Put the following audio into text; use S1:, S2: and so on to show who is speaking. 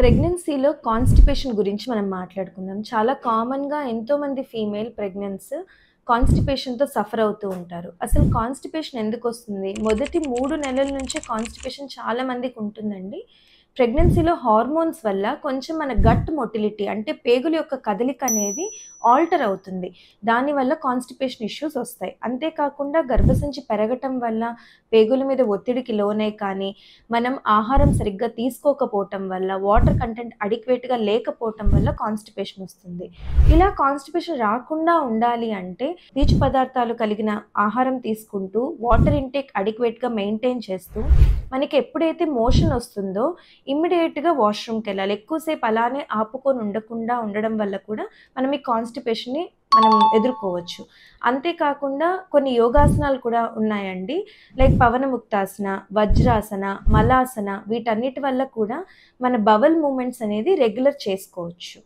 S1: ప్రెగ్నెన్సీలో కాన్‌స్టిపేషన్ గురించి మనం మాట్లాడుకుందాం. చాలా కామన్‌గా ఎంతోమంది ఫీమేల్ ప్రెగ్నెంట్స్ కాన్‌స్టిపేషన్‌తో సఫర్ అవుతూ ఉంటారు. అసలు కాన్‌స్టిపేషన్ ఎందుకొస్తుంది? మొదటి 3 నెలల నుంచే కాన్‌స్టిపేషన్ చాలా మందికుంటుందండి. ప్రెగ్నెన్సీలో హార్మోన్స్ వల్ల కొంచెం మన గట్ మొటిలిటీ అంటే పేగుల యొక్క కదలిక అనేది ఆల్టర్ అవుతుంది. దానివల్ల కాన్‌స్టిపేషన్ ఇష్యూస్ ఒస్తాయి. అంతేకాకుండా గర్భసంచి పెరగటం వల్ల పేగుల మీద ఒత్తిడికి లోనై కానీ, మనం ఆహారం సరిగ్గా తీసుకోకపోవటం వల్ల, వాటర్ కంటెంట్ అడిక్వేట్‌గా లేకపోవటం వల్ల కాన్‌స్టిపేషన్ ఒస్తుంది. ఇలా కాన్‌స్టిపేషన్ రాకుండా ఉండాలి అంటే, పీచు పదార్థాలు కలిగిన ఆహారం తీసుకుంటూ, వాటర్ ఇంటేక్ అడిక్వేట్‌గా మెయింటైన్ చేస్తూ, మనకి ఎప్పుడైతే మోషన్ ఒస్తుందో ఇమ్మీడియేట్‌గా వాష్‌రూమ్‌కెళ్ళాలి. ఎక్కువసేపు అలానే ఆపుకొని ఉండకుండా ఉండడం వల్ల కూడా మనం ఈ కాన్‌స్టిపేషన్‌ని మనం ఎదుర్కోవచ్చు. అంతేకాకుండా కొన్ని యోగాసనాలు కూడా ఉన్నాయండి. లైక్ పవనముక్తాసన, వజ్రాసన, మలాసన వీటన్నిటి వల్ల కూడా మన బవల్ మూవ్‌మెంట్స్ అనేది రెగ్యులర్ చేసుకోవచ్చు.